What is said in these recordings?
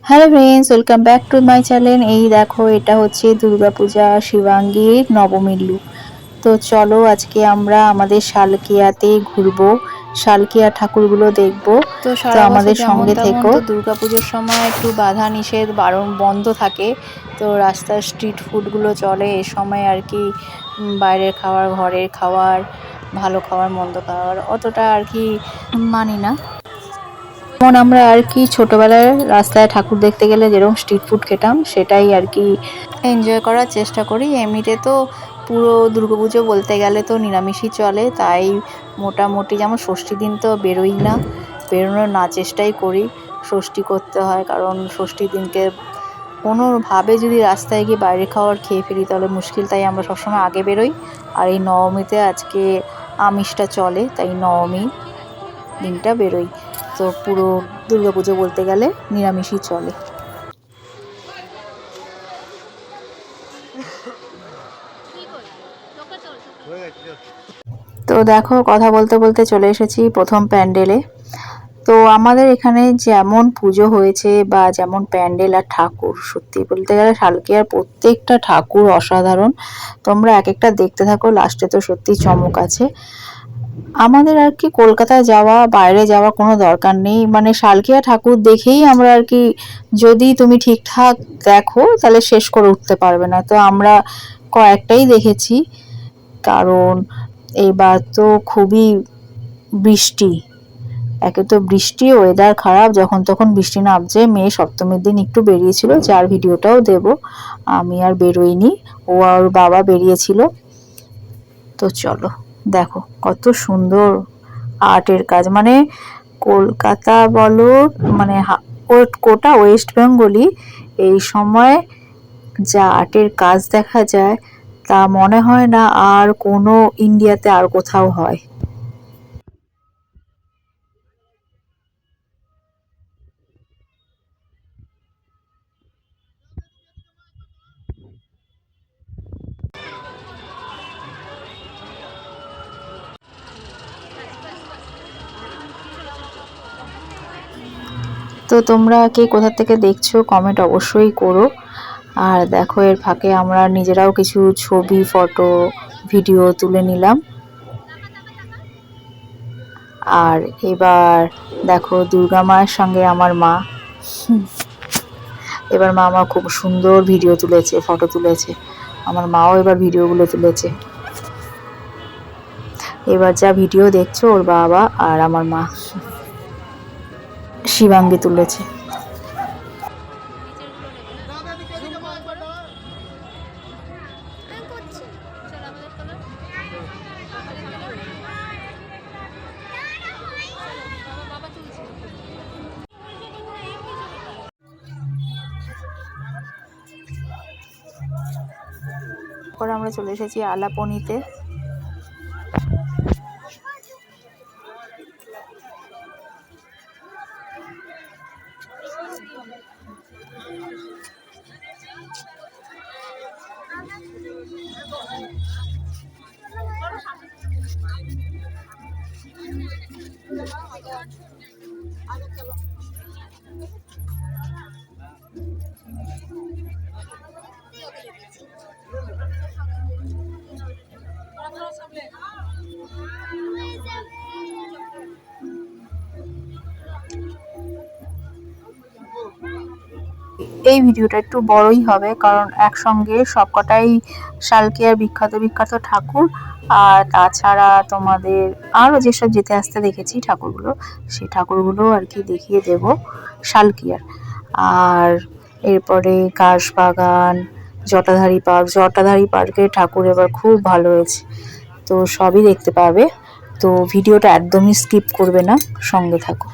Hello friends, welcome back to my channel. এই দেখো, এটা হচ্ছে দুর্গাপূজা শিবাঙ্গীর নবমীর লুক। তো চলো আজকে আমরা আমাদের শালকিয়াতে ঘুরবো, শালকিয়া ঠাকুরগুলো দেখবো। তো তো সারা বছর আমাদের যেমন সঙ্গে তেমন থেকো। তো দুর্গাপুজোর সময় একটু বাধা নিষেধ বারণ বন্ধ থাকে। তো রাস্তার স্ট্রিট ফুডগুলো চলে এ সময় আর কি। বাইরের খাবার, ঘরের খাবার, ভালো খাবার মন্দ খাবার অতটা আর কি মানি না। যেমন আমরা আর কি ছোটবেলায় রাস্তায় ঠাকুর দেখতে গেলে যেরকম স্ট্রিট ফুড খেতাম, সেটাই আর কি এনজয় করার চেষ্টা করি। এমনিতে তো পুরো দুর্গাপুজো বলতে গেলে তো নিরামিষই চলে, তাই মোটামুটি যেমন ষষ্ঠী দিন তো বেরোই না, বেরোনোর না চেষ্টাই করি। ষষ্ঠী করতে হয়, কারণ ষষ্ঠীর দিনকে কোনোভাবে যদি রাস্তায় গিয়ে বাইরে খাবার খেয়ে ফেলি তাহলে মুশকিল, তাই আমরা সবসময় আগে বেরোই। আর এই নবমীতে আজকে আমিষটা চলে, তাই নবমী দিনটা বেরোই। তো পুরো দুর্গাপুজো বলতে গেলে নিরামিষই চলে। তো দেখো, কথা বলতে বলতে চলে এসেছি প্রথম প্যান্ডেলে। তো আমাদের এখানে যেমন পুজো হয়েছে বা যেমন প্যান্ডেল আর ঠাকুর, সত্যি বলতে গেলে শালকিয়ার প্রত্যেকটা ঠাকুর অসাধারণ। তোমরা এক একটা দেখতে থাকো, লাস্টে তো সত্যি চমক আছে। আমাদের আর কি কলকাতায় যাওয়া, বাইরে যাওয়া কোনো দরকার নেই, মানে শালকিয়া ঠাকুর দেখেই আমরা আর কি, যদি তুমি ঠিকঠাক দেখো তাহলে শেষ করে উঠতে পারবে না। তো আমরা কয়েকটাই দেখেছি, কারণ এইবার তো খুবই বৃষ্টি, একে তো বৃষ্টি, ওয়েদার খারাপ, যখন তখন বৃষ্টি নামছে। মেয়ে সপ্তমীর দিন একটু বেরিয়েছিল, যার ভিডিওটাও দেব। আমি আর বেরোইনি, ও আর ওর বাবা বেরিয়েছিল। তো চলো দেখো কত সুন্দর আর্টের কাজ, মানে কলকাতা বলো, মানে গোটা ওয়েস্ট বেঙ্গলই এই সময় যা আর্টের কাজ দেখা যায় তা মনে হয় না আর কোনো ইন্ডিয়াতে আর কোথাও হয়। তো তোমরা কে কোথা থেকে দেখছো কমেন্ট অবশ্যই করো। আর দেখো, এর ফাঁকে আমরা নিজেরাও কিছু ছবি, ফটো, ভিডিও তুলে নিলাম। আর এবার দেখো, দুর্গা মায়ের সঙ্গে আমার মা, এবার মা আমার খুব সুন্দর ভিডিও তুলেছে, ফটো তুলেছে। আমার মাও এবার ভিডিওগুলো তুলেছে। এবার যা ভিডিও দেখছো, ওর বাবা আর আমার মা শিবাঙ্গী তুলেছে। তারপর আমরা চলে এসেছি আলাপনিতে। এই ভিডিওটা একটু বড়ই হবে, কারণ একসঙ্গে সবকটাই শালকিয়ার বিখ্যাত বিখ্যাত ঠাকুর, আর তাছাড়া তোমাদের আরও যেসব যেতে আসতে দেখেছি ঠাকুরগুলো, সেই ঠাকুরগুলো আর কি দেখিয়ে দেব শালকিয়ার। আর এরপরে কাশবাগান, জটাধারী পার্কের ঠাকুর এবার খুব ভালো হয়েছে। তো সবই দেখতে পাবে। তো ভিডিওটা একদমই স্কিপ করবে না, সঙ্গে থাকো।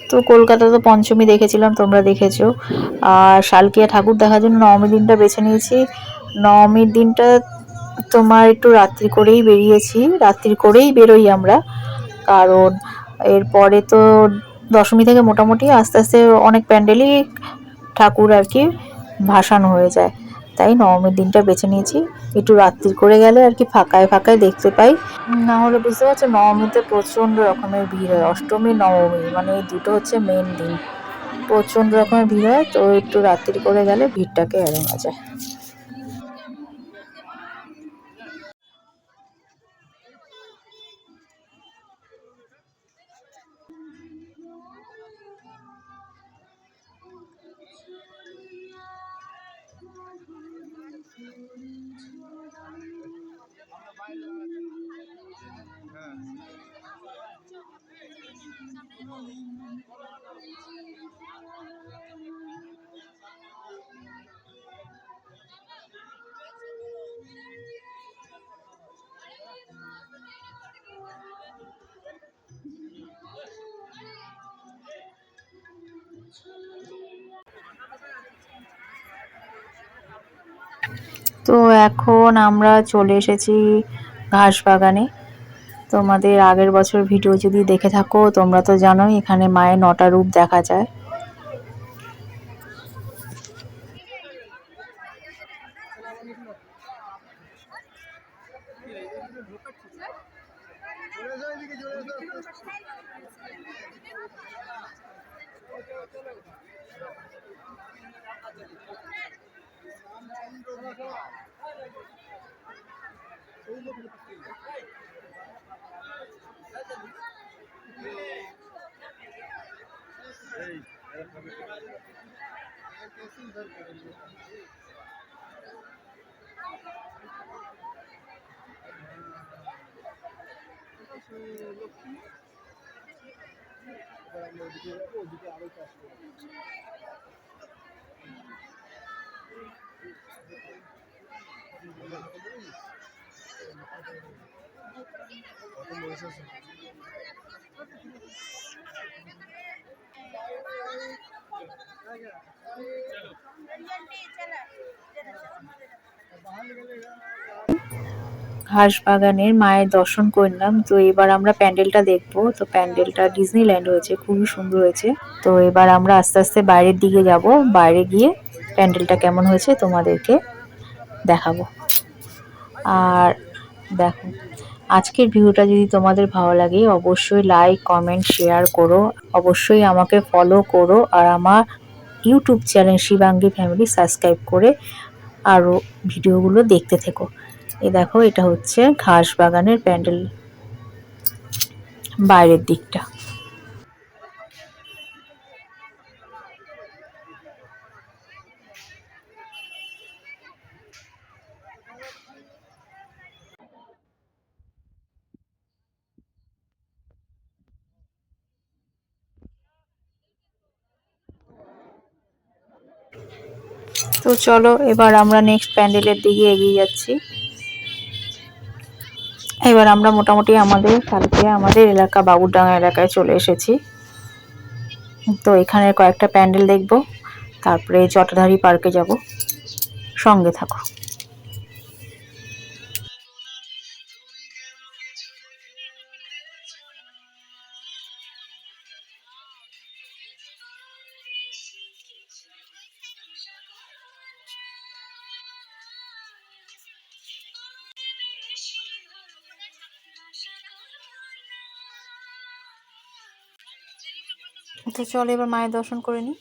তো কলকাতা তো পঞ্চমী দেখেছিলাম, তোমরা দেখেছো। আর শালকিয়া ঠাকুর দেখার জন্য নবমী দিনটা বেছে নিয়েছি। নবমীর দিনটা তোমার একটু রাত্রি করেই বেরিয়েছি, রাত্রি করেই বেরোই আমরা, কারণ এরপরে তো দশমী থেকে মোটামুটি আস্তে আস্তে অনেক প্যান্ডেলই ঠাকুর আর কি ভাসানো হয়ে যায়। তাই নবমীর দিনটা বেছে নিয়েছি, একটু রাত্রি করে গেলে আর কি ফাঁকায় ফাঁকায় দেখতে পাই। না হলে বুঝতে পারছো নবমীতে প্রচণ্ড রকমের ভিড় হয়, অষ্টমী নবমী মানে এই দুটো হচ্ছে মেন দিন, প্রচণ্ড রকমের ভিড় হয়। তো একটু রাত্রি করে গেলে ভিড়টাকে এড়ানো যায়। তো এখন আমরা চলে এসেছি ঘাসবাগানে। তোমাদের আগের বছর ভিডিও যদি দেখে থাকো তোমরা তো জানোই এখানে মায়ের 9টা রূপ দেখা যায়। ঘাসবাগানের মায়ের দর্শন করলাম। তো এবার আমরা প্যান্ডেলটা দেখবো। তো প্যান্ডেলটা ডিজনিল্যান্ড হয়েছে, খুবই সুন্দর হয়েছে। তো এবার আমরা আস্তে আস্তে বাইরের দিকে যাব, বাইরে গিয়ে প্যান্ডেলটা কেমন হয়েছে তোমাদেরকে দেখাবো। আর দেখো, আজকের ভিডিওটা যদি তোমাদের ভালো লাগে অবশ্যই লাইক কমেন্ট শেয়ার করো, অবশ্যই আমাকে ফলো করো, আর আমার YouTube channel Shivangi family subscribe করে আরও ভিডিওগুলো দেখতে থেকো। দেখো এটা হচ্ছে ঘাসবাগানের প্যান্ডেল বাইরের দিকটা। তো চলো এবার আমরা নেক্সট প্যান্ডেলের দিকে এগিয়ে যাচ্ছি। এবার আমরা মোটামুটি আমাদের আমাদের এলাকা বাবুরডাঙ্গা এলাকায় চলে এসেছি। তো এখানে কয়েকটা প্যান্ডেল দেখব, তারপরে জটাধারী পার্কে যাব, সঙ্গে থাকো। তো চলো এবার মায়ের দর্শন করে নিই।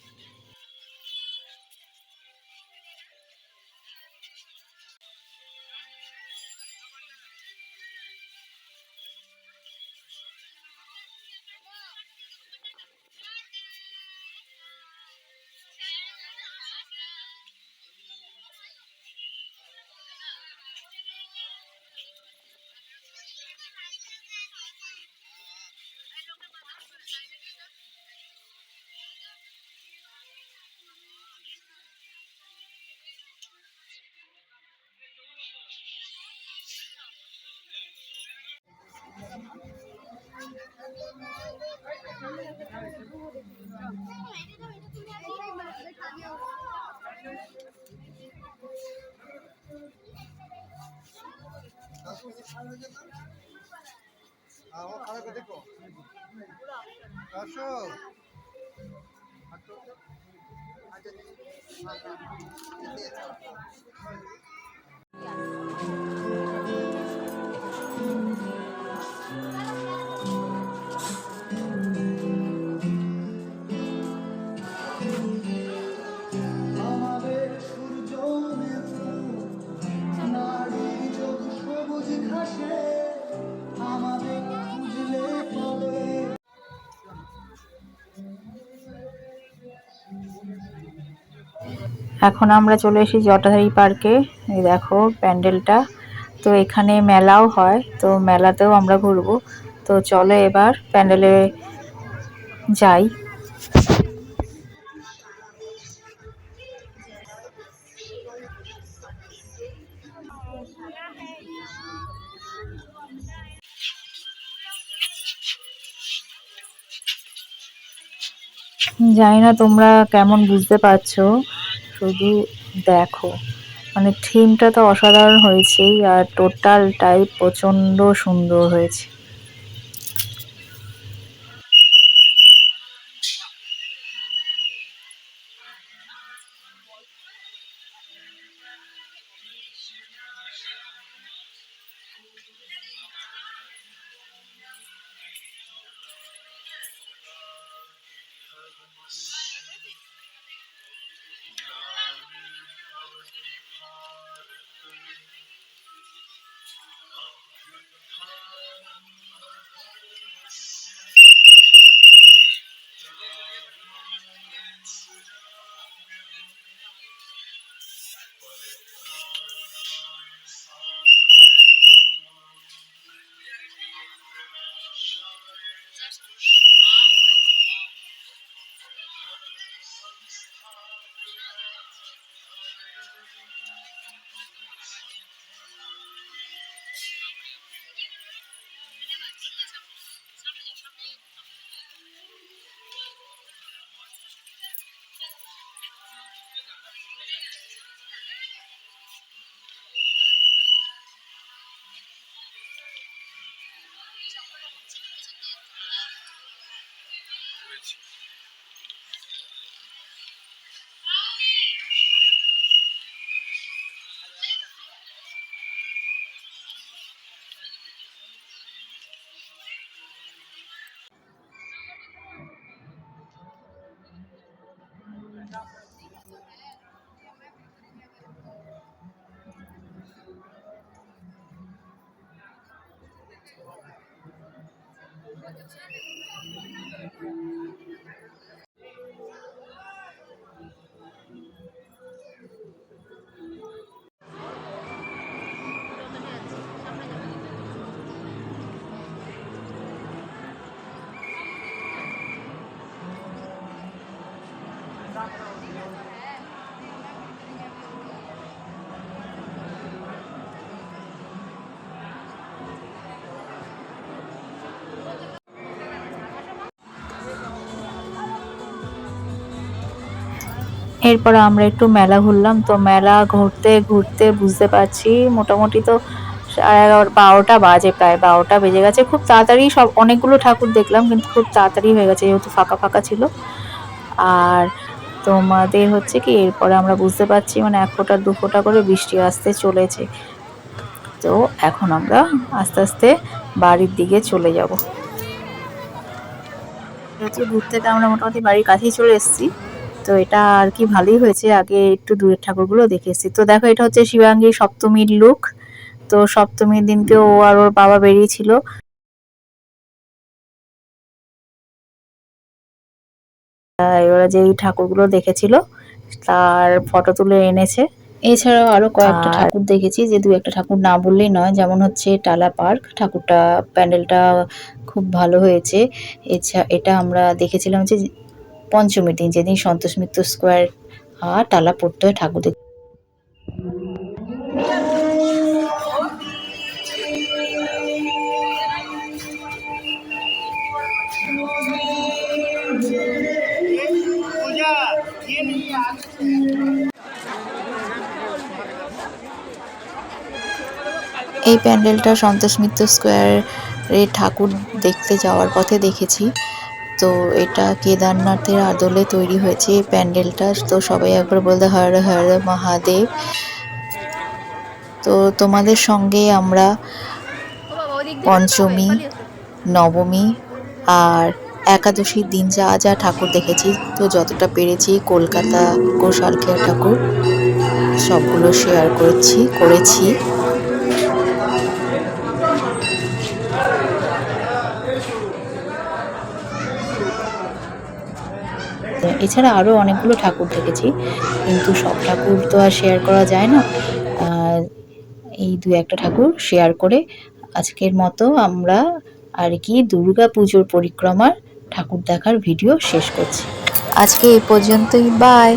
এখন আমরা চলে এসেছি জটাধারী পার্কে। এই দেখো প্যান্ডেলটা। তো এখানে মেলাও হয়, তো মেলাতেও আমরা ঘুরবো। তো চলো এবার প্যান্ডেলে যাই। জানি না তোমরা কেমন বুঝতে পারছো, শুধু দেখো। মানে থিমটা তো অসাধারণ হয়েছেই, আর টোটালটাই প্রচন্ড সুন্দর হয়েছে। এরপর আমরা একটু মেলা ঘুরলাম। তো মেলা ঘুরতে ঘুরতে বুঝতে পারছি মোটামুটি তো 12টা বাজে, প্রায় 12টা বেজে গেছে। খুব তাড়াতাড়ি সব অনেকগুলো ঠাকুর দেখলাম, কিন্তু খুব তাড়াতাড়ি হয়ে গেছে যেহেতু ফাঁকা ফাঁকা ছিল। আর তোমাদের হচ্ছে কি, এরপরে আমরা বুঝতে পারছি মানে 1 ফোঁটা 2 ফোঁটা করে বৃষ্টি আসতে চলেছে। তো এখন আমরা আস্তে আস্তে বাড়ির দিকে চলে যাব। যেহেতু দূর থেকে আমরা মোটামুটি বাড়ির কাছেই চলে এসেছি, তো এটা আর কি ভালোই হয়েছে, আগে একটু দূরের ঠাকুরগুলো দেখে এসেছি। তো দেখো এটা হচ্ছে শিবাঙ্গীর সপ্তমীর লুক। তো সপ্তমীর দিনকে ও আর ওর বাবা বেরিয়েছিল, ওরা যেই ঠাকুরগুলো দেখেছিল তার ফটো তুলে এনেছে। এছাড়াও আরো কয়েকটা ঠাকুর দেখেছি, যে 2-1টা ঠাকুর না বললেই নয়। যেমন হচ্ছে টালা পার্ক ঠাকুরটা, প্যান্ডেলটা খুব ভালো হয়েছে। এটা আমরা দেখেছিলাম যে পঞ্চমীর দিন, যেদিন সন্তোষ মিত্র স্কোয়ার আর টালা পড়তে হয় ঠাকুর দেখতে। এই প্যান্ডেলটা সন্তোষ মিত্র স্কোয়ারে ঠাকুর দেখতে যাওয়ার পথে দেখেছি। তো এটা কেদারনাথের আদলে তৈরি হয়েছে এই প্যান্ডেলটা। তো সবাই একবার বলতে হর হর মহাদেব। তো তোমাদের সঙ্গে আমরা পঞ্চমী, নবমী আর একাদশীর দিন যা যা ঠাকুর দেখেছি, তো যতটা পেরেছি কলকাতা গোসালকেয়া ঠাকুর সবগুলো শেয়ার করেছি। এছাড়া আরও অনেকগুলো ঠাকুর দেখেছি, কিন্তু সব ঠাকুর তো আর শেয়ার করা যায় না। এই দু একটা ঠাকুর শেয়ার করে আজকের মতো আমরা আর কি দুর্গা পুজোর পরিক্রমার ঠাকুর দেখার ভিডিও শেষ করছি। আজকে এই পর্যন্তই, বাই।